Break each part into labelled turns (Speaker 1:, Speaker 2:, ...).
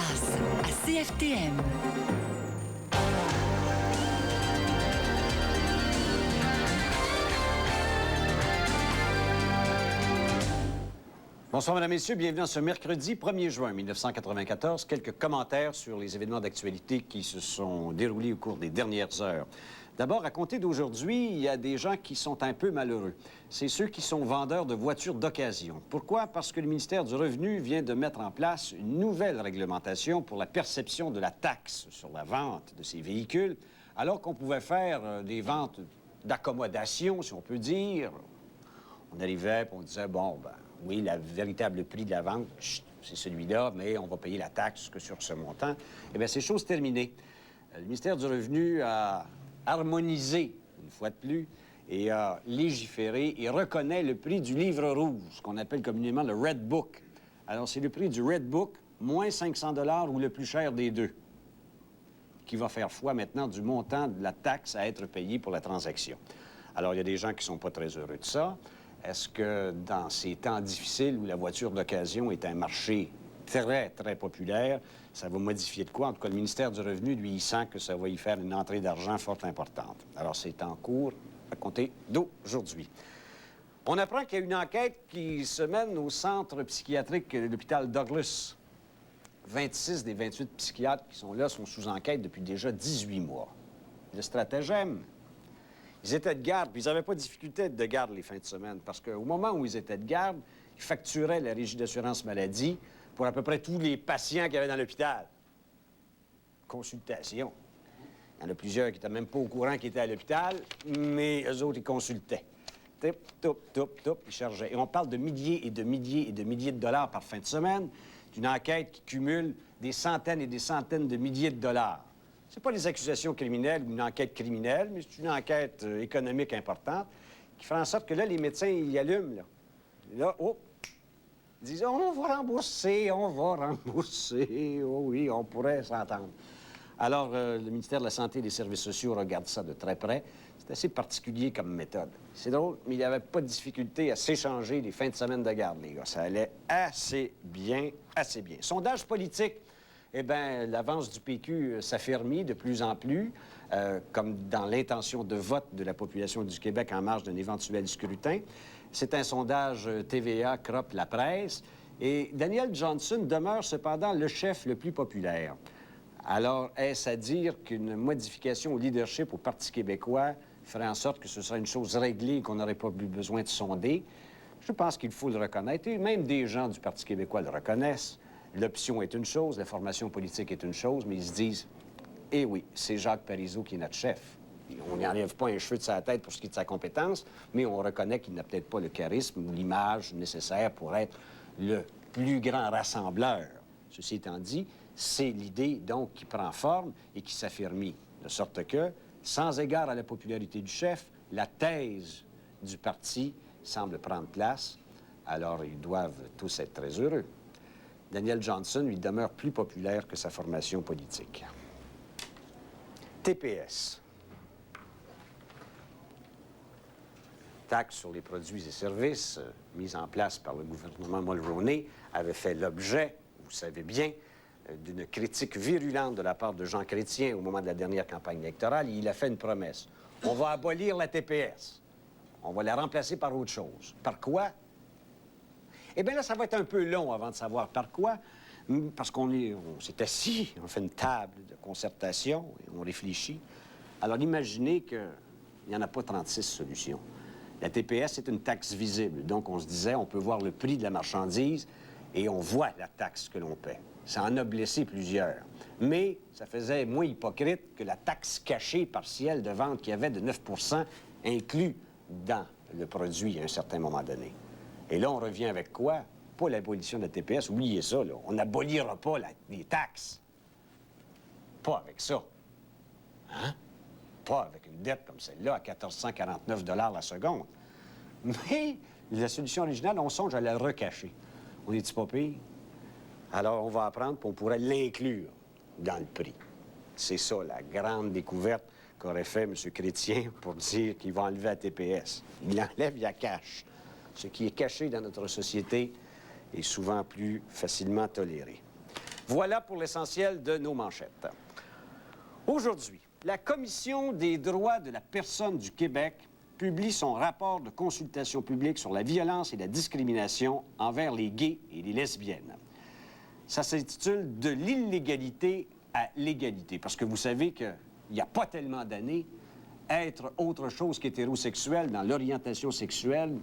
Speaker 1: grâce à CFTM.
Speaker 2: Bonsoir, Mesdames et Messieurs. Bienvenue en ce mercredi 1er juin 1994. Quelques commentaires sur les événements d'actualité qui se sont déroulés au cours des dernières heures. D'abord, à compter d'aujourd'hui, il y a des gens qui sont un peu malheureux. C'est ceux qui sont vendeurs de voitures d'occasion. Pourquoi? Parce que le ministère du Revenu vient de mettre en place une nouvelle réglementation pour la perception de la taxe sur la vente de ces véhicules, alors qu'on pouvait faire des ventes d'accommodation, si on peut dire. On arrivait et on disait, bon, ben, oui, le véritable prix de la vente, c'est celui-là, mais on va payer la taxe que sur ce montant. Eh bien, c'est chose terminée. Le ministère du Revenu a harmonisé, une fois de plus, et a légiféré et reconnaît le prix du livre rouge, ce qu'on appelle communément le Red Book. Alors, c'est le prix du Red Book, moins 500 $ ou le plus cher des deux, qui va faire foi maintenant du montant de la taxe à être payée pour la transaction. Alors, il y a des gens qui ne sont pas très heureux de ça. Est-ce que dans ces temps difficiles où la voiture d'occasion est un marché très, très populaire, ça va modifier de quoi? En tout cas, le ministère du Revenu, lui, il sent que ça va y faire une entrée d'argent fort importante. Alors, c'est en cours à compter d'aujourd'hui. On apprend qu'il y a une enquête qui se mène au centre psychiatrique de l'hôpital Douglas. 26 des 28 psychiatres qui sont là sont sous enquête depuis déjà 18 mois. Le stratagème... Ils étaient de garde, puis ils n'avaient pas de difficulté de garde les fins de semaine, parce qu'au moment où ils étaient de garde, ils facturaient la Régie d'assurance maladie pour à peu près tous les patients qu'il y avait dans l'hôpital. Consultation. Il y en a plusieurs qui n'étaient même pas au courant qu'ils étaient à l'hôpital, mais eux autres, ils consultaient. Tip, top, top, top, ils chargeaient. Et on parle de milliers et de milliers et de milliers de dollars par fin de semaine, d'une enquête qui cumule des centaines et des centaines de milliers de dollars. C'est pas des accusations criminelles ou une enquête criminelle, mais c'est une enquête économique importante qui fait en sorte que là, les médecins, ils y allument, là. Et là, oh, ils disent, on va rembourser, oh oui, on pourrait s'entendre. Alors, le ministère de la Santé et des Services sociaux regarde ça de très près. C'est assez particulier comme méthode. C'est drôle, mais il n'y avait pas de difficulté à s'échanger les fins de semaine de garde, les gars. Ça allait assez bien, assez bien. Sondage politique. Eh bien, l'avance du PQ s'affermit de plus en plus, comme dans l'intention de vote de la population du Québec en marge d'un éventuel scrutin. C'est un sondage TVA, Crop, La Presse. Et Daniel Johnson demeure cependant le chef le plus populaire. Alors, est-ce à dire qu'une modification au leadership au Parti québécois ferait en sorte que ce serait une chose réglée et qu'on n'aurait pas plus besoin de sonder? Je pense qu'il faut le reconnaître. Et même des gens du Parti québécois le reconnaissent. L'option est une chose, la formation politique est une chose, mais ils se disent, eh oui, c'est Jacques Parizeau qui est notre chef. On n'y enlève pas un cheveu de sa tête pour ce qui est de sa compétence, mais on reconnaît qu'il n'a peut-être pas le charisme ou l'image nécessaire pour être le plus grand rassembleur. Ceci étant dit, c'est l'idée, donc, qui prend forme et qui s'affirme. De sorte que, sans égard à la popularité du chef, la thèse du parti semble prendre place. Alors, ils doivent tous être très heureux. Daniel Johnson, lui, demeure plus populaire que sa formation politique. TPS. Taxe sur les produits et services, mise en place par le gouvernement Mulroney, avait fait l'objet, vous savez bien, d'une critique virulente de la part de Jean Chrétien au moment de la dernière campagne électorale. Il a fait une promesse. On va abolir la TPS. On va la remplacer par autre chose. Par quoi? Eh bien là, ça va être un peu long avant de savoir par quoi, parce qu'on s'est assis, on fait une table de concertation et on réfléchit. Alors imaginez qu'il n'y en a pas 36 solutions. La TPS est une taxe visible, donc on se disait, on peut voir le prix de la marchandise et on voit la taxe que l'on paie. Ça en a blessé plusieurs. Mais ça faisait moins hypocrite que la taxe cachée partielle de vente qu'il y avait de 9 % inclus dans le produit à un certain moment donné. Et là, on revient avec quoi? Pas l'abolition de la TPS, oubliez ça, là. On n'abolira pas les taxes. Pas avec ça. Hein? Pas avec une dette comme celle-là à 1449 $ la seconde. Mais la solution originale, on songe à la recacher. On est-tu pas pire? Alors, on va apprendre qu'on pourrait l'inclure dans le prix. C'est ça, la grande découverte qu'aurait fait M. Chrétien pour dire qu'il va enlever la TPS. Il l'enlève, il la cache. Ce qui est caché dans notre société est souvent plus facilement toléré. Voilà pour l'essentiel de nos manchettes. Aujourd'hui, la Commission des droits de la personne du Québec publie son rapport de consultation publique sur la violence et la discrimination envers les gays et les lesbiennes. Ça s'intitule « De l'illégalité à l'égalité », parce que vous savez qu'il n'y a pas tellement d'années, être autre chose qu'hétérosexuel dans l'orientation sexuelle,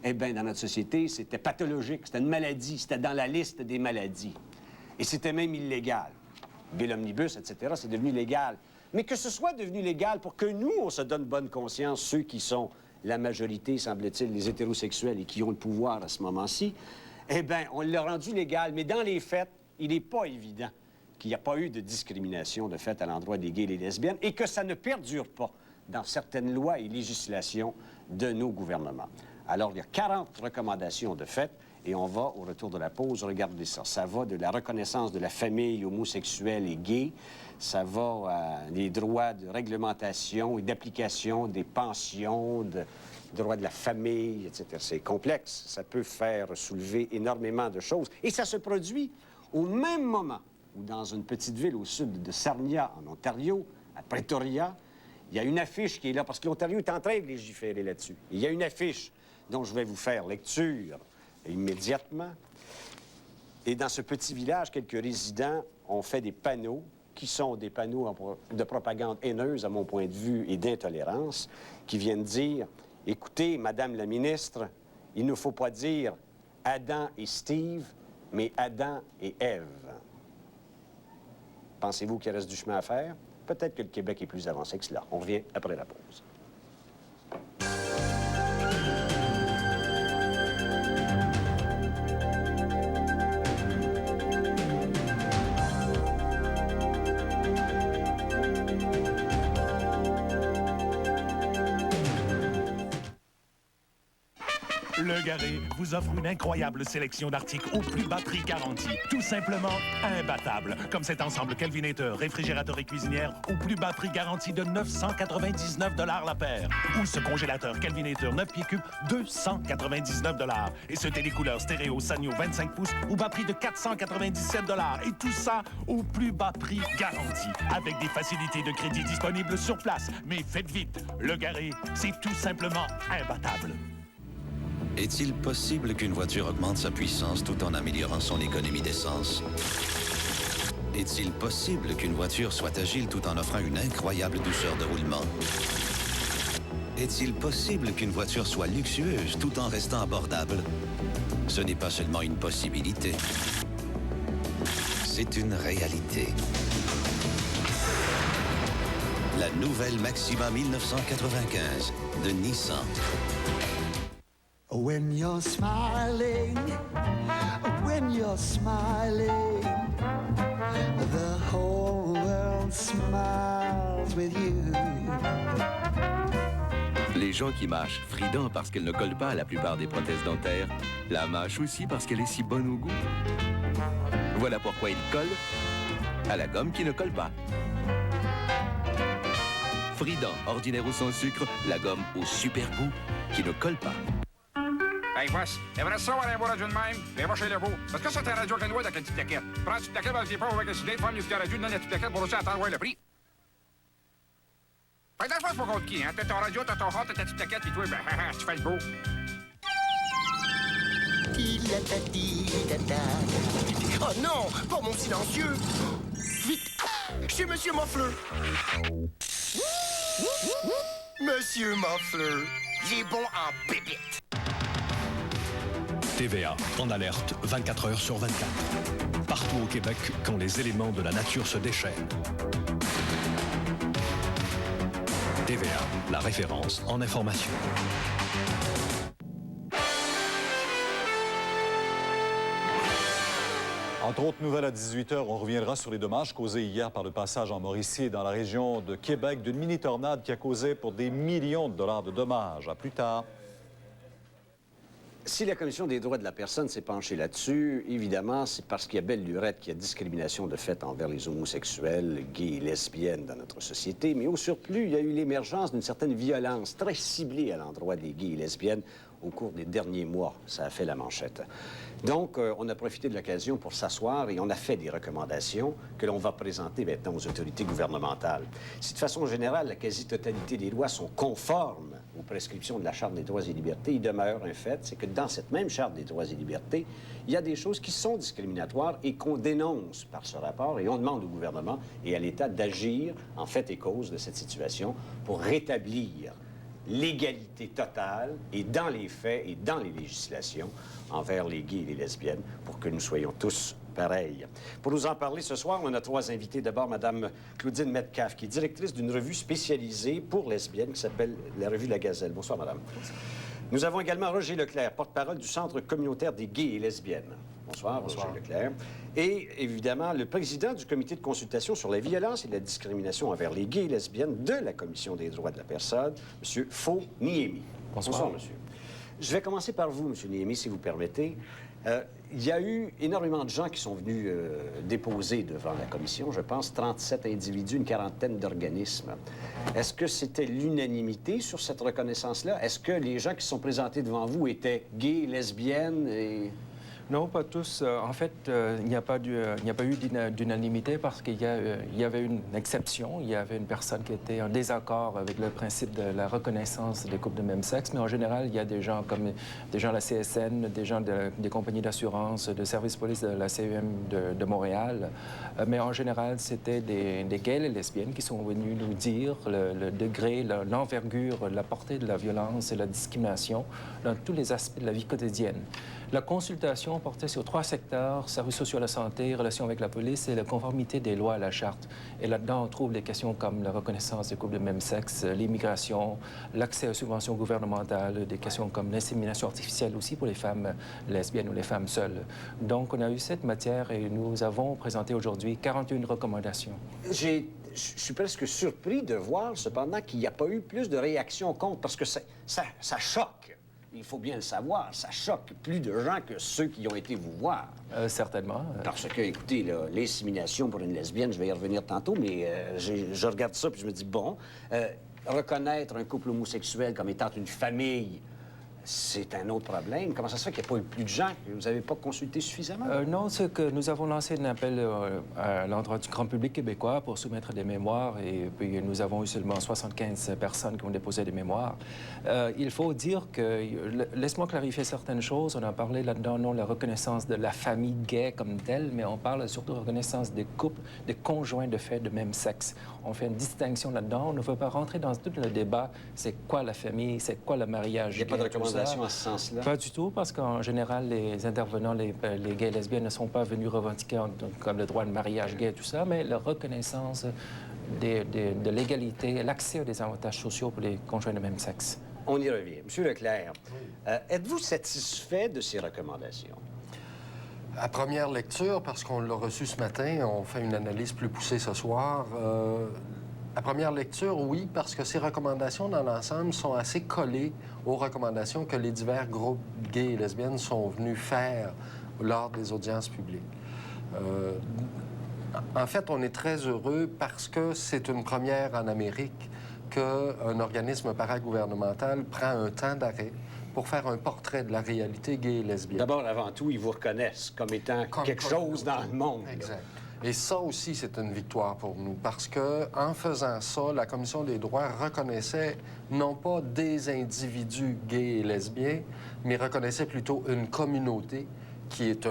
Speaker 2: eh bien, dans notre société, c'était pathologique, c'était une maladie, c'était dans la liste des maladies. Et c'était même illégal. Bill Omnibus, etc., c'est devenu légal. Mais que ce soit devenu légal pour que nous, on se donne bonne conscience, ceux qui sont la majorité, semble-t-il, les hétérosexuels et qui ont le pouvoir à ce moment-ci, eh bien, on l'a rendu légal. Mais dans les faits, il n'est pas évident qu'il n'y a pas eu de discrimination de fait à l'endroit des gays et des lesbiennes et que ça ne perdure pas dans certaines lois et législations de nos gouvernements. Alors, il y a 40 recommandations de fait et on va, au retour de la pause, regarder ça. Ça va de la reconnaissance de la famille homosexuelle et gay, ça va des droits de réglementation et d'application des pensions, droits de la famille, etc. C'est complexe. Ça peut faire soulever énormément de choses. Et ça se produit au même moment où, dans une petite ville au sud de Sarnia, en Ontario, à Pretoria, il y a une affiche qui est là, parce que l'Ontario est en train de légiférer là-dessus. Il y a une affiche dont je vais vous faire lecture immédiatement. Et dans ce petit village, quelques résidents ont fait des panneaux qui sont des panneaux de propagande haineuse, à mon point de vue, et d'intolérance, qui viennent dire « Écoutez, Madame la ministre, il ne faut pas dire Adam et Steve, mais Adam et Ève. » Pensez-vous qu'il reste du chemin à faire? Peut-être que le Québec est plus avancé que cela. On revient après la pause.
Speaker 3: Le Garé vous offre une incroyable sélection d'articles au plus bas prix garanti. Tout simplement imbattable. Comme cet ensemble Kelvinator, réfrigérateur et cuisinière au plus bas prix garanti de 999 $ la paire. Ou ce congélateur Kelvinator 9 pieds cubes, 299 $. Et ce télécouleur stéréo Sanyo 25 pouces au bas prix de 497 $. Et tout ça au plus bas prix garanti. Avec des facilités de crédit disponibles sur place. Mais faites vite, Le Garé, c'est tout simplement imbattable.
Speaker 4: Est-il possible qu'une voiture augmente sa puissance tout en améliorant son économie d'essence? Est-il possible qu'une voiture soit agile tout en offrant une incroyable douceur de roulement? Est-il possible qu'une voiture soit luxueuse tout en restant abordable? Ce n'est pas seulement une possibilité. C'est une réalité. La nouvelle Maxima 1995 de Nissan.
Speaker 5: When you're smiling, the whole world smiles with you.
Speaker 6: Les gens qui mâchent Frident parce qu'elle ne colle pas à la plupart des prothèses dentaires, la mâchent aussi parce qu'elle est si bonne au goût. Voilà pourquoi ils collent à la gomme qui ne colle pas. Frident, ordinaire ou sans sucre, la gomme au super goût qui ne colle pas.
Speaker 7: Hey, boss, aimerais ça avoir un beau radio de même? Viens voir chez Lebeau. Parce que ça, t'es un radio cannois avec une petite plaquette. Prends une petite plaquette dans le dépôt avec le sidé, forme une petite radio, donne la petite plaquette pour aussi attendre le prix. Fais de la fois, c'est pas contre qui, hein? T'as ton radio, t'as ton hot, t'as ta petite plaquette, pis toi, ben, tu fais le beau.
Speaker 8: Oh non, pas mon silencieux. Vite, chez Monsieur Moffleur. Monsieur Moffleur, il est bon en bébite.
Speaker 9: TVA, en alerte 24 heures sur 24. Partout au Québec, quand les éléments de la nature se déchaînent. TVA, la référence en information.
Speaker 10: Entre autres nouvelles à 18h, on reviendra sur les dommages causés hier par le passage en Mauricie et dans la région de Québec d'une mini-tornade qui a causé pour des millions de dollars de dommages. À plus tard.
Speaker 2: Si la Commission des droits de la personne s'est penchée là-dessus, évidemment, c'est parce qu'il y a belle lurette qu'il y a discrimination de fait envers les homosexuels, gays et lesbiennes dans notre société. Mais au surplus, il y a eu l'émergence d'une certaine violence très ciblée à l'endroit des gays et lesbiennes au cours des derniers mois. Ça a fait la manchette. Donc, on a profité de l'occasion pour s'asseoir et on a fait des recommandations que l'on va présenter maintenant aux autorités gouvernementales. Si de façon générale, la quasi-totalité des lois sont conformes aux prescriptions de la Charte des droits et libertés, il demeure un fait, c'est que dans cette même Charte des droits et libertés, il y a des choses qui sont discriminatoires et qu'on dénonce par ce rapport, et on demande au gouvernement et à l'État d'agir en fait et cause de cette situation pour rétablir l'égalité totale et dans les faits et dans les législations envers les gays et les lesbiennes pour que nous soyons tous pareils. Pour nous en parler ce soir, on a 3 invités. D'abord, Mme Claudine Metcalfe, qui est directrice d'une revue spécialisée pour lesbiennes qui s'appelle la revue La Gazelle. Bonsoir, Madame. Bonsoir. Nous avons également Roger Leclerc, porte-parole du Centre communautaire des gays et lesbiennes. Bonsoir, Roger Leclerc. Et évidemment, le président du comité de consultation sur la violence et la discrimination envers les gays et lesbiennes de la Commission des droits de la personne, M. Fo Niemi. Bonsoir, monsieur. Je vais commencer par vous, M. Niemi, si vous permettez. Il y a eu énormément de gens qui sont venus déposer devant la commission, je pense 37 individus, une quarantaine d'organismes. Est-ce que c'était l'unanimité sur cette reconnaissance-là? Est-ce que les gens qui sont présentés devant vous étaient gays, lesbiennes et...
Speaker 11: Non, pas tous. En fait, il n'y a pas eu d'unanimité parce qu'il y avait une exception. Il y avait une personne qui était en désaccord avec le principe de la reconnaissance des couples de même sexe. Mais en général, il y a des gens comme des gens de la CSN, des gens des compagnies d'assurance, de service police de la CEM de Montréal. Mais en général, c'était des gays et lesbiennes qui sont venus nous dire le degré, l'envergure, la portée de la violence et la discrimination dans tous les aspects de la vie quotidienne. La consultation portait sur 3 secteurs, services sociaux à la santé, relations avec la police et la conformité des lois à la Charte. Et là-dedans, on trouve des questions comme la reconnaissance des couples de même sexe, l'immigration, l'accès aux subventions gouvernementales, des questions comme l'insémination artificielle aussi pour les femmes lesbiennes ou les femmes seules. Donc, on a eu cette matière et nous avons présenté aujourd'hui 41 recommandations. Je
Speaker 2: suis presque surpris de voir, cependant, qu'il n'y a pas eu plus de réactions contre, parce que ça choque. Il faut bien le savoir, ça choque plus de gens que ceux qui ont été vous voir.
Speaker 11: Certainement.
Speaker 2: Parce que, écoutez, l'insémination pour une lesbienne, je vais y revenir tantôt, mais je regarde ça puis je me dis, bon, reconnaître un couple homosexuel comme étant une famille, c'est un autre problème. Comment ça se fait qu'il n'y a pas eu plus de gens que vous n'avez pas consulté suffisamment?
Speaker 11: Non, c'est que nous avons lancé un appel à l'endroit du grand public québécois pour soumettre des mémoires et puis nous avons eu seulement 75 personnes qui ont déposé des mémoires. Il faut dire que... Laisse-moi clarifier certaines choses. On a parlé là-dedans, non, la reconnaissance de la famille gay comme telle, mais on parle surtout de reconnaissance des couples, des conjoints de fait de même sexe. On fait une distinction là-dedans. On ne veut pas rentrer dans tout le débat. C'est quoi la famille? C'est quoi le mariage gay?
Speaker 2: Il n'y a pas de recommandation à ce sens-là?
Speaker 11: Pas du tout, parce qu'en général, les intervenants, les gays et lesbiennes ne sont pas venus revendiquer comme le droit de mariage gay et tout ça, mais la reconnaissance de l'égalité, l'accès à des avantages sociaux pour les conjoints de même sexe.
Speaker 2: On y revient. Monsieur Leclerc, êtes-vous satisfait de ces recommandations?
Speaker 12: À première lecture, parce qu'on l'a reçu ce matin, on fait une analyse plus poussée ce soir. À première lecture, oui, parce que ces recommandations dans l'ensemble sont assez collées aux recommandations que les divers groupes gays et lesbiennes sont venus faire lors des audiences publiques. En fait, on est très heureux parce que c'est une première en Amérique qu'un organisme paragouvernemental prend un temps d'arrêt pour faire un portrait de la réalité gay et lesbienne.
Speaker 2: D'abord, avant tout, ils vous reconnaissent comme étant quelque chose dans le monde.
Speaker 12: Exact. Et ça aussi, c'est une victoire pour nous, parce que en faisant ça, la Commission des droits reconnaissait non pas des individus gays et lesbiens, mais reconnaissait plutôt une communauté qui est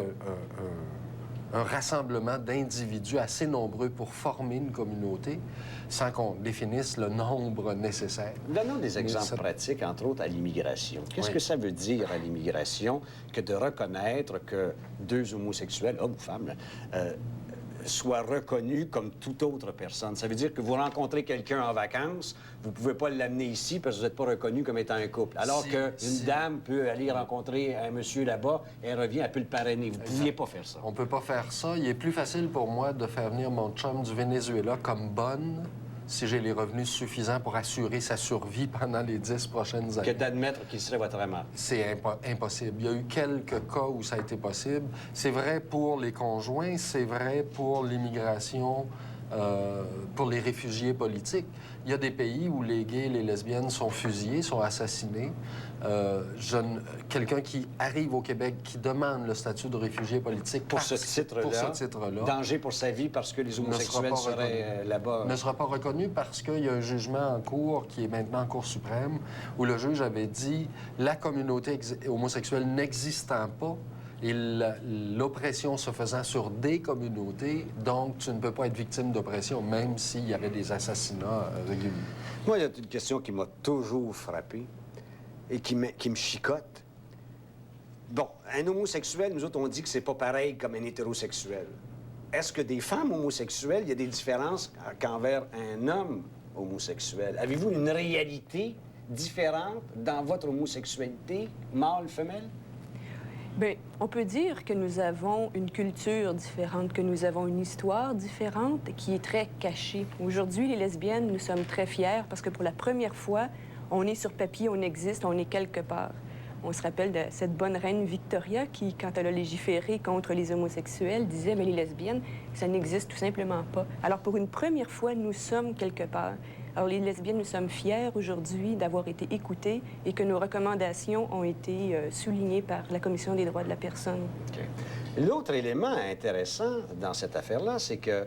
Speaker 12: un rassemblement d'individus assez nombreux pour former une communauté, sans qu'on définisse le nombre nécessaire.
Speaker 2: Donnons des exemples pratiques, entre autres, à l'immigration. Qu'est-ce que ça veut dire à l'immigration que de reconnaître que 2 homosexuels, hommes ou femmes, soient reconnus comme toute autre personne? Ça veut dire que vous rencontrez quelqu'un en vacances, vous ne pouvez pas l'amener ici parce que vous n'êtes pas reconnu comme étant un couple. Alors qu'une dame peut aller rencontrer un monsieur là-bas, elle revient, elle peut le parrainer. Vous ne pouviez pas faire ça.
Speaker 12: On ne peut pas faire ça. Il est plus facile pour moi de faire venir mon chum du Venezuela comme bonne si j'ai les revenus suffisants pour assurer sa survie pendant les 10 prochaines années.
Speaker 2: Que d'admettre qu'il serait votre amant.
Speaker 12: C'est impossible. Il y a eu quelques cas où ça a été possible. C'est vrai pour les conjoints, c'est vrai pour l'immigration pour les réfugiés politiques. Il y a des pays où les gays et les lesbiennes sont fusillés, sont assassinés. Quelqu'un qui arrive au Québec, qui demande le statut de réfugié politique
Speaker 2: pour ce titre-là, danger pour sa vie parce que les homosexuels seraient là-bas.
Speaker 12: Ne sera pas reconnu parce qu'il y a un jugement en cours qui est maintenant en Cour suprême où le juge avait dit la communauté homosexuelle n'existant pas et l'oppression se faisant sur des communautés, donc tu ne peux pas être victime d'oppression, même s'il y avait des assassinats réguliers.
Speaker 2: Moi, il y a une question qui m'a toujours frappé et qui me chicote. Bon, un homosexuel, nous autres, on dit que c'est pas pareil comme un hétérosexuel. Est-ce que des femmes homosexuelles, il y a des différences qu'envers un homme homosexuel? Avez-vous une réalité différente dans votre homosexualité, mâle-femelle?
Speaker 13: Bien, on peut dire que nous avons une culture différente, que nous avons une histoire différente qui est très cachée. Aujourd'hui, les lesbiennes, nous sommes très fiers parce que pour la première fois, on est sur papier, on existe, on est quelque part. On se rappelle de cette bonne reine Victoria qui, quand elle a légiféré contre les homosexuels, disait « mais les lesbiennes, ça n'existe tout simplement pas ». Alors, pour une première fois, nous sommes quelque part. Alors, les lesbiennes, nous sommes fiers aujourd'hui d'avoir été écoutées et que nos recommandations ont été soulignées par la Commission des droits de la personne.
Speaker 2: Okay. L'autre élément intéressant dans cette affaire-là, c'est que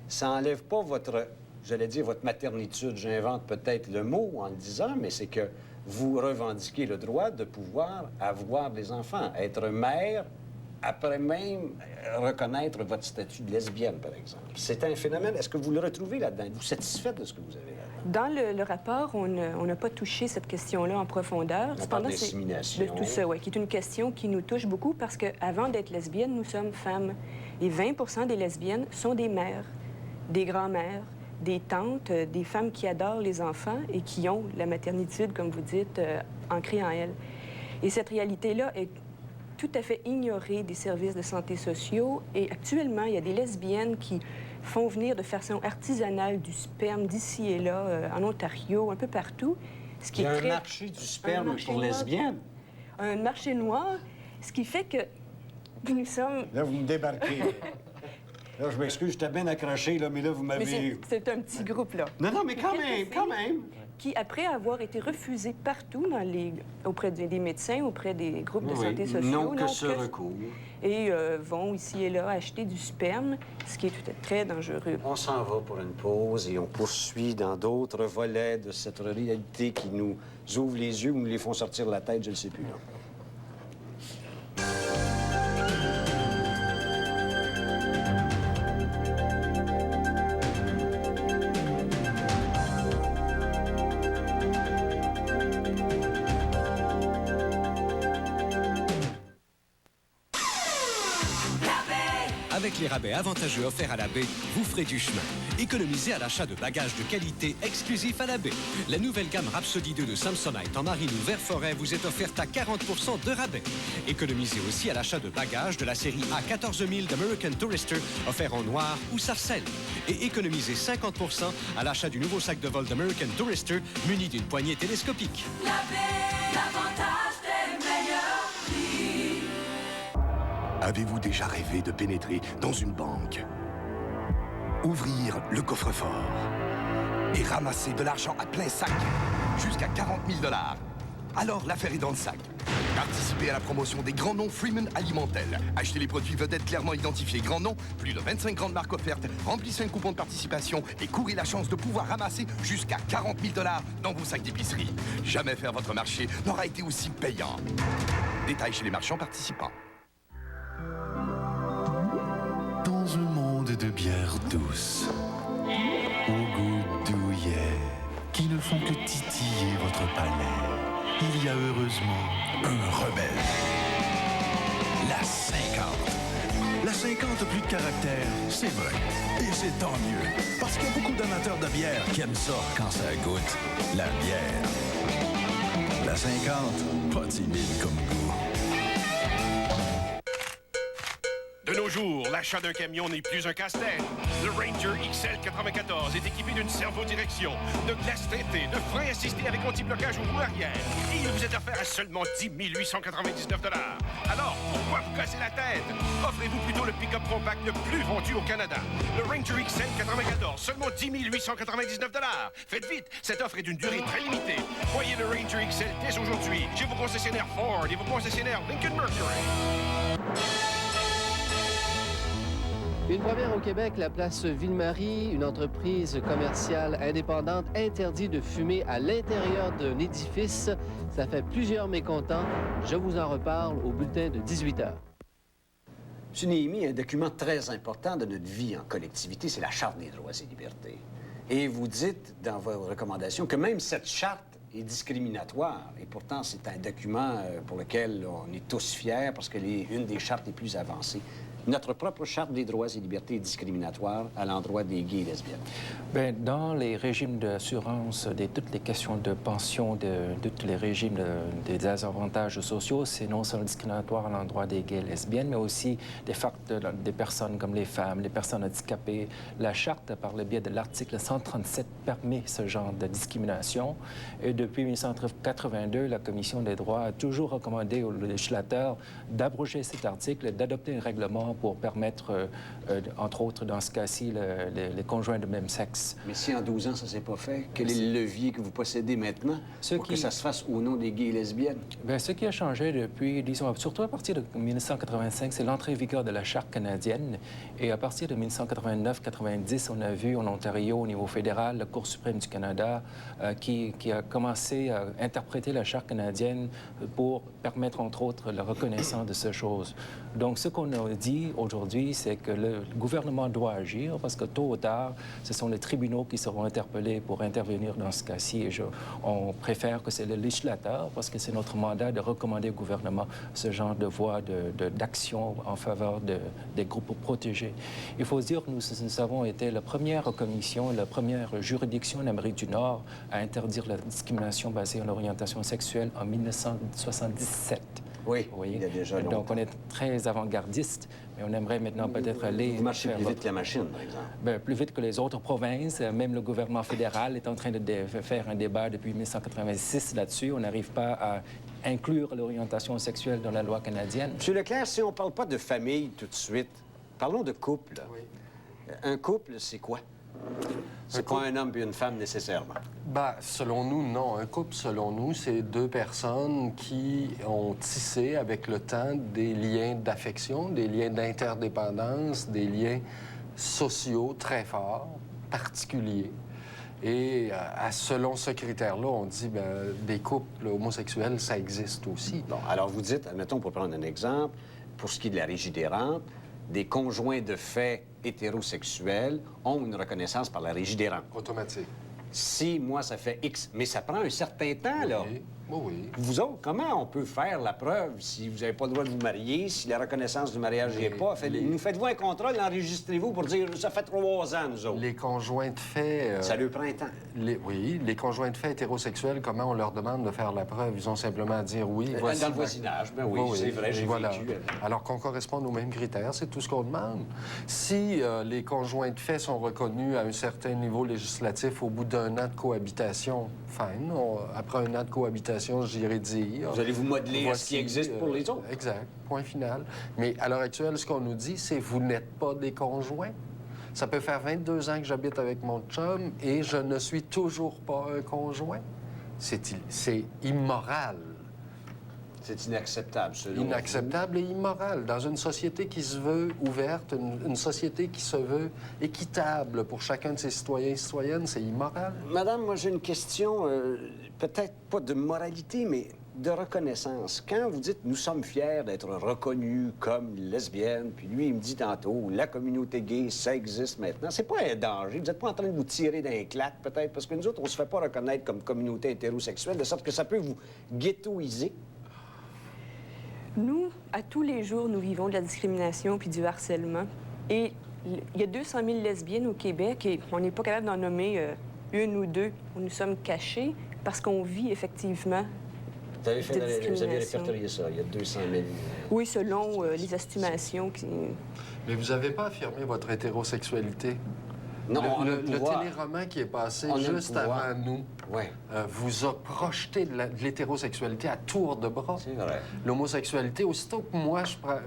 Speaker 2: ça n'enlève pas votre, j'allais dire, votre maternitude. J'invente peut-être le mot en le disant, mais c'est que vous revendiquez le droit de pouvoir avoir des enfants, être mère, après même reconnaître votre statut de lesbienne, par exemple. C'est un phénomène. Est-ce que vous le retrouvez là-dedans? Êtes-vous satisfaite de ce que vous avez là-dedans?
Speaker 13: Dans le rapport, on n'a pas touché cette question-là en profondeur.
Speaker 2: On parle d'insémination.
Speaker 13: De tout ça, oui, qui est une question qui nous touche beaucoup parce qu'avant d'être lesbienne, nous sommes femmes. Et 20 des lesbiennes sont des mères, des grands-mères, des tantes, des femmes qui adorent les enfants et qui ont la maternitude, comme vous dites, ancrée en elles. Et cette réalité-là est tout à fait ignorée des services de santé sociaux. Et actuellement, il y a des lesbiennes qui font venir de façon artisanale du sperme d'ici et là, en Ontario, un peu partout. Ce qui
Speaker 2: il y a un marché du sperme pour lesbiennes?
Speaker 13: Un marché noir, ce qui fait que nous sommes...
Speaker 2: Là, vous me débarquez. Là, je m'excuse, j'étais bien accroché, là, mais là, vous m'avez...
Speaker 13: C'est un petit groupe, là.
Speaker 2: Non, non, mais quand même.
Speaker 13: Qui, après avoir été refusés partout auprès des médecins, auprès des groupes de santé sociaux...
Speaker 2: Non que ce recours.
Speaker 13: Et vont ici et là acheter du sperme, ce qui est tout très dangereux.
Speaker 2: On s'en va pour une pause et on poursuit dans d'autres volets de cette réalité qui nous ouvre les yeux ou nous les font sortir de la tête, je ne sais plus. Là.
Speaker 9: Avec les rabais avantageux offerts à la baie, vous ferez du chemin. Économisez à l'achat de bagages de qualité exclusifs à la baie. La nouvelle gamme Rhapsody 2 de Samsonite en marine ou vert forêt vous est offerte à 40% de rabais. Économisez aussi à l'achat de bagages de la série A14000 d'American Tourister offert en noir ou sarcelle. Et économisez 50% à l'achat du nouveau sac de vol d'American Tourister muni d'une poignée télescopique.
Speaker 14: La baie, l'avantage des meilleurs prix.
Speaker 8: Avez-vous déjà rêvé de pénétrer dans une banque, ouvrir le coffre-fort et ramasser de l'argent à plein sac, jusqu'à 40 000 $? Alors l'affaire est dans le sac. Participez à la promotion des grands noms Freeman Alimentel. Achetez les produits vedettes clairement identifiés grands noms, plus de 25 grandes marques offertes, remplissez un coupon de participation et courez la chance de pouvoir ramasser jusqu'à 40 000 $ dans vos sacs d'épicerie. Jamais faire votre marché n'aura été aussi payant. Détails chez les marchands participants.
Speaker 15: Dans un monde de bières douces, au goût douillet, qui ne font que titiller votre palais, il y a heureusement un rebelle. La 50. La 50 a plus de caractère, c'est vrai. Et c'est tant mieux, parce qu'il y a beaucoup d'amateurs de bière qui aiment ça quand ça goûte la bière. La 50, pas timide comme goût.
Speaker 8: De nos
Speaker 16: nos jours, l'achat d'un camion n'est plus un casse-tête. Le Ranger XL 94 est équipé d'une servodirection, de glace teintée, de freins assistés avec anti-blocage au roue arrière. Et il vous est offert à seulement 10 899 $. Alors, pourquoi vous casser la tête? Offrez-vous plutôt le pick-up compact le plus vendu au Canada. Le Ranger XL 94, seulement 10 899 $. Faites vite, cette offre est d'une durée très limitée. Voyez le Ranger XL dès aujourd'hui chez vos concessionnaires Ford et vos concessionnaires Lincoln Mercury.
Speaker 17: Une première au Québec, la place Ville-Marie, une entreprise commerciale indépendante interdit de fumer à l'intérieur d'un édifice. Ça fait plusieurs mécontents. Je vous en reparle au bulletin de 18 h.
Speaker 2: M. Néhémie, un document très important de notre vie en collectivité, c'est la Charte des droits et libertés. Et vous dites dans vos recommandations que même cette charte est discriminatoire. Et pourtant, c'est un document pour lequel on est tous fiers parce qu'elle est une des chartes les plus avancées. Notre propre Charte des droits et libertés est discriminatoire à l'endroit des gays et lesbiennes.
Speaker 11: Bien, dans les régimes d'assurance, toutes les questions de pension, de tous les régimes des avantages sociaux, c'est non seulement discriminatoire à l'endroit des gays et lesbiennes, mais aussi des personnes comme les femmes, les personnes handicapées. La Charte, par le biais de l'article 137, permet ce genre de discrimination. Et depuis 1982, la Commission des droits a toujours recommandé aux législateurs d'abroger cet article et d'adopter un règlement pour permettre, entre autres, dans ce cas-ci, les conjoints de même sexe.
Speaker 2: Mais si en 12 ans, ça ne s'est pas fait, quel est le levier que vous possédez maintenant pour que ça se fasse au nom des gays et lesbiennes?
Speaker 11: Bien, ce qui a changé depuis, disons, surtout à partir de 1985, c'est l'entrée en vigueur de la Charte canadienne. Et à partir de 1989-90, on a vu en Ontario, au niveau fédéral, la Cour suprême du Canada qui a commencé à interpréter la Charte canadienne pour permettre, entre autres, la reconnaissance de ces choses. Donc, ce qu'on a dit aujourd'hui, c'est que le gouvernement doit agir parce que tôt ou tard, ce sont les tribunaux qui seront interpellés pour intervenir dans ce cas-ci. Et on préfère que c'est le législateur parce que c'est notre mandat de recommander au gouvernement ce genre de voie d'action en faveur des groupes protégés. Il faut dire que nous avons été la première commission, la première juridiction en Amérique du Nord à interdire la discrimination basée en orientation sexuelle en 1977.
Speaker 2: Oui, il y a déjà longtemps.
Speaker 11: Donc, on est très avant-gardiste, mais on aimerait maintenant peut-être aller...
Speaker 2: Vous marchez plus vite que la machine, par exemple.
Speaker 11: Bien, plus vite que les autres provinces. Même le gouvernement fédéral est en train de faire un débat depuis 1986 là-dessus. On n'arrive pas à inclure l'orientation sexuelle dans la loi canadienne.
Speaker 2: M. Leclerc, si on ne parle pas de famille tout de suite, parlons de couple. Oui. Un couple, c'est quoi? C'est pas un homme et une femme nécessairement.
Speaker 12: Ben, selon nous, non. Un couple, selon nous, c'est deux personnes qui ont tissé avec le temps des liens d'affection, des liens d'interdépendance, des liens sociaux très forts, particuliers. Et selon ce critère-là, on dit ben, des couples homosexuels, ça existe aussi.
Speaker 2: Bon, alors vous dites, admettons, pour prendre un exemple, pour ce qui est de la régie des rentes, des conjoints de fait hétérosexuels ont une reconnaissance par la Régie des rentes.
Speaker 12: Automatique.
Speaker 2: Si, moi, ça fait X, mais ça prend un certain temps, là.
Speaker 12: Oui. Oui.
Speaker 2: Vous autres, comment on peut faire la preuve si vous n'avez pas le droit de vous marier, si la reconnaissance du mariage n'y est pas? Nous faites-vous un contrôle, l'enregistrez-vous pour dire ça fait 3 ans, nous autres?
Speaker 12: Les conjoints de fait...
Speaker 2: Ça lui prend un temps.
Speaker 12: Oui, les conjoints de fait hétérosexuels, comment on leur demande de faire la preuve? Ils ont simplement à dire oui, voici...
Speaker 2: Dans le voisinage, ben oui, c'est vrai, j'ai vécu.
Speaker 12: Alors qu'on corresponde aux mêmes critères, c'est tout ce qu'on demande. Si les conjoints de fait sont reconnus à un certain niveau législatif au bout d'1 an de cohabitation, fine. Après 1 an de cohabitation, j'irai dire...
Speaker 2: Vous allez vous modeler à ce qui existe pour les autres.
Speaker 12: Exact. Point final. Mais à l'heure actuelle, ce qu'on nous dit, c'est vous n'êtes pas des conjoints. Ça peut faire 22 ans que j'habite avec mon chum et je ne suis toujours pas un conjoint. C'est immoral.
Speaker 2: C'est inacceptable, selon
Speaker 12: Inacceptable et immoral. Dans une société qui se veut ouverte, une société qui se veut équitable pour chacun de ses citoyens et citoyennes, c'est immoral.
Speaker 2: Madame, moi, j'ai une question, peut-être pas de moralité, mais de reconnaissance. Quand vous dites « nous sommes fiers d'être reconnus comme lesbiennes », puis lui, il me dit tantôt « la communauté gay, ça existe maintenant », c'est pas un danger. Vous n'êtes pas en train de vous tirer d'un claque, peut-être, parce que nous autres, on se fait pas reconnaître comme communauté hétérosexuelle, de sorte que ça peut vous ghettoiser.
Speaker 13: Nous, à tous les jours, nous vivons de la discrimination puis du harcèlement. Et il y a 200 000 lesbiennes au Québec et on n'est pas capable d'en nommer une ou deux. Nous sommes cachés parce qu'on vit effectivement
Speaker 2: Vous avez,
Speaker 13: de discrimination.
Speaker 2: vous avez répertorié ça, il y a 200 000...
Speaker 13: Oui, selon les estimations qui...
Speaker 12: Mais vous n'avez pas affirmé votre hétérosexualité.
Speaker 2: Non,
Speaker 12: le téléroman qui est passé juste avant nous vous a projeté de l'hétérosexualité à tour de bras.
Speaker 2: C'est vrai.
Speaker 12: L'homosexualité, aussitôt que moi, je prends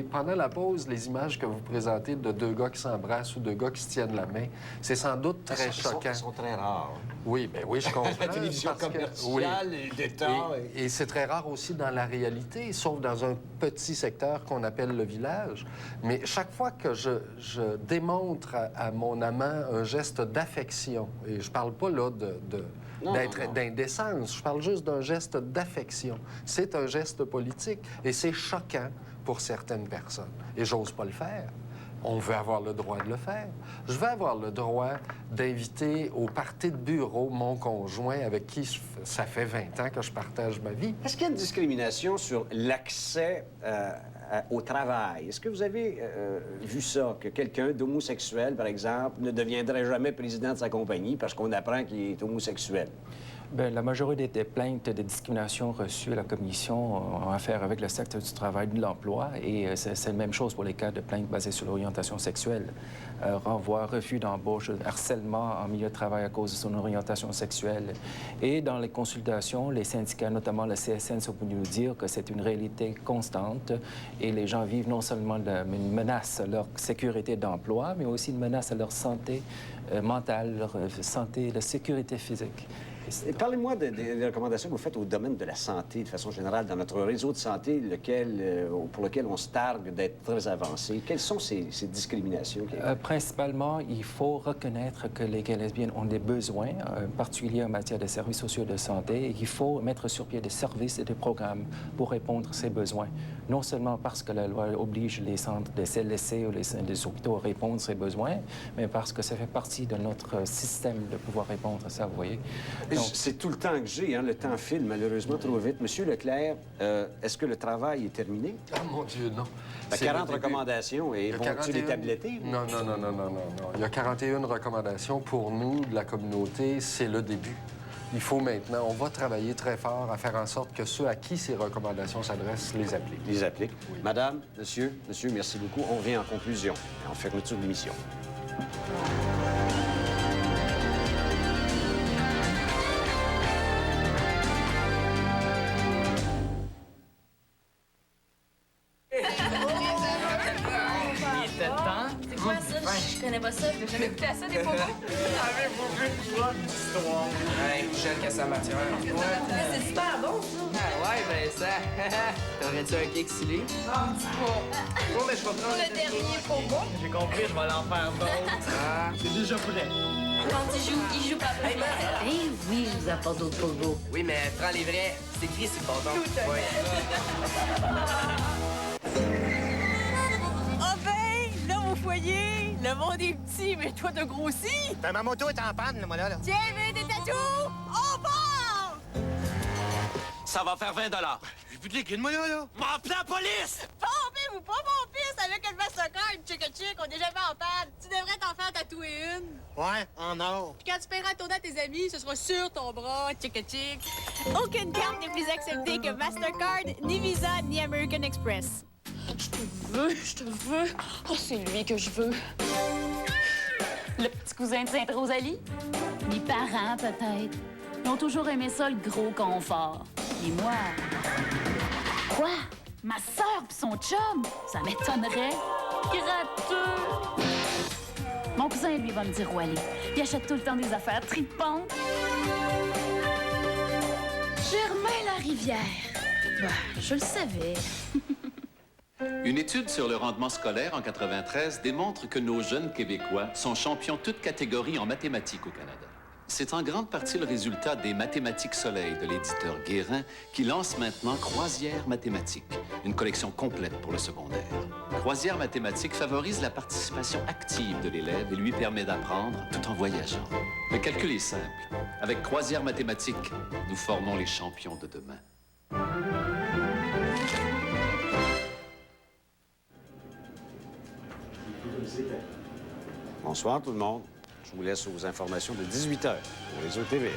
Speaker 12: pendant la pause, les images que vous présentez de deux gars qui s'embrassent ou deux gars qui se tiennent la main, c'est sans doute très choquant.
Speaker 2: Ils sont très rares.
Speaker 12: Oui, bien oui, je comprends.
Speaker 2: La télévision commerciale, l'État...
Speaker 12: Et c'est très rare aussi dans la réalité, sauf dans un petit secteur qu'on appelle le village. Mais chaque fois que je démontre à mon amant un geste d'affection, et je parle pas là d'indécence, je parle juste d'un geste d'affection. C'est un geste politique et c'est choquant pour certaines personnes. Et j'ose pas le faire. On veut avoir le droit de le faire. Je veux avoir le droit d'inviter au party de bureau mon conjoint avec qui ça fait 20 ans que je partage ma vie.
Speaker 2: Est-ce qu'il y a une discrimination sur l'accès au travail? Est-ce que vous avez vu ça, que quelqu'un d'homosexuel, par exemple, ne deviendrait jamais président de sa compagnie parce qu'on apprend qu'il est homosexuel?
Speaker 11: Bien, la majorité des plaintes de discrimination reçues à la Commission ont affaire avec le secteur du travail et de l'emploi, et c'est la même chose pour les cas de plaintes basées sur l'orientation sexuelle. Renvoi, refus d'embauche, harcèlement en milieu de travail à cause de son orientation sexuelle. Et dans les consultations, les syndicats, notamment le CSN, sont venus nous dire que c'est une réalité constante et les gens vivent non seulement une menace à leur sécurité d'emploi, mais aussi une menace à leur santé mentale, leur santé, leur sécurité physique.
Speaker 2: Parlez-moi des recommandations que vous faites au domaine de la santé, de façon générale, dans notre réseau de santé pour lequel on se targue d'être très avancé. Quelles sont ces discriminations?
Speaker 11: Principalement, il faut reconnaître que les gays et lesbiennes ont des besoins, en particulier en matière de services sociaux de santé, et qu'il faut mettre sur pied des services et des programmes pour répondre à ces besoins. Non seulement parce que la loi oblige les centres de CLSC ou les hôpitaux à répondre à ces besoins, mais parce que ça fait partie de notre système de pouvoir répondre à ça, vous voyez.
Speaker 2: C'est tout le temps que j'ai, hein? Le temps file malheureusement trop vite. Monsieur Leclerc, est-ce que le travail est terminé?
Speaker 12: Ah, mon Dieu, non.
Speaker 2: 40 recommandations, et vont-tu les tabletter?
Speaker 12: Non. Il y a 41 recommandations pour nous, de la communauté. C'est le début. Il faut maintenant, on va travailler très fort à faire en sorte que ceux à qui ces recommandations s'adressent les appliquent.
Speaker 2: Les appliquent. Oui. Madame, monsieur, merci beaucoup. On revient en conclusion, en fermeture de l'émission.
Speaker 18: Je connais pas ça, je n'ai jamais goûté à ça, des pommes.
Speaker 19: Avez-vous vu une bonne histoire?
Speaker 20: Hey, Michel casse sa matière.
Speaker 18: C'est super bon, ça.
Speaker 20: Ah ouais, ben ça. T'aurais-tu un cake salé?
Speaker 18: Un petit peu.
Speaker 20: Oh, mais je vais prendre
Speaker 18: Le dernier pour moi.
Speaker 19: J'ai compris, je vais l'en faire d'autres.
Speaker 20: Ah,
Speaker 19: c'est déjà prêt.
Speaker 18: Quand il joue pas plus.
Speaker 21: Eh oui, je vous apporte d'autres pogo.
Speaker 20: Oui, mais prends les vrais. C'est écrit sur le bâton.
Speaker 18: Tout à fait.
Speaker 22: Oh ben, là, au foyer, le monde est petit, mais toi, t'as grossi.
Speaker 19: Ben, ma moto est en panne, moi, là.
Speaker 22: Tiens, veux des tatous? On part!
Speaker 20: Ça va faire 20 $.
Speaker 19: J'ai plus de liquide, moi, là.
Speaker 20: M'en plains la police!
Speaker 22: Pompez-vous pas, mon fils, avec une Mastercard, une chick, on est jamais en panne. Tu devrais t'en faire tatouer une.
Speaker 19: Ouais, en or.
Speaker 22: Puis quand tu paieras ton dent à tes amis, ce sera sur ton bras, chick. Aucune carte n'est plus acceptée que Mastercard, ni Visa, ni American Express.
Speaker 18: Je te veux. Oh, c'est lui que je veux. Le petit cousin de Sainte-Rosalie?
Speaker 21: Mes parents, peut-être. Ils ont toujours aimé ça, le gros confort. Et moi... Quoi? Ma sœur pis son chum? Ça m'étonnerait. Gratteux! Mon cousin, lui, va me dire où aller. Il achète tout le temps des affaires tripantes. Germain Larivière. Bah, je le savais.
Speaker 23: Une étude sur le rendement scolaire en 93 démontre que nos jeunes Québécois sont champions toutes catégories en mathématiques au Canada. C'est en grande partie le résultat des Mathématiques Soleil de l'éditeur Guérin qui lance maintenant Croisière mathématiques, une collection complète pour le secondaire. Croisière mathématiques favorise la participation active de l'élève et lui permet d'apprendre tout en voyageant. Le calcul est simple. Avec Croisière mathématiques, nous formons les champions de demain.
Speaker 2: Bonsoir tout le monde. Je vous laisse aux informations de 18h au réseau TVA.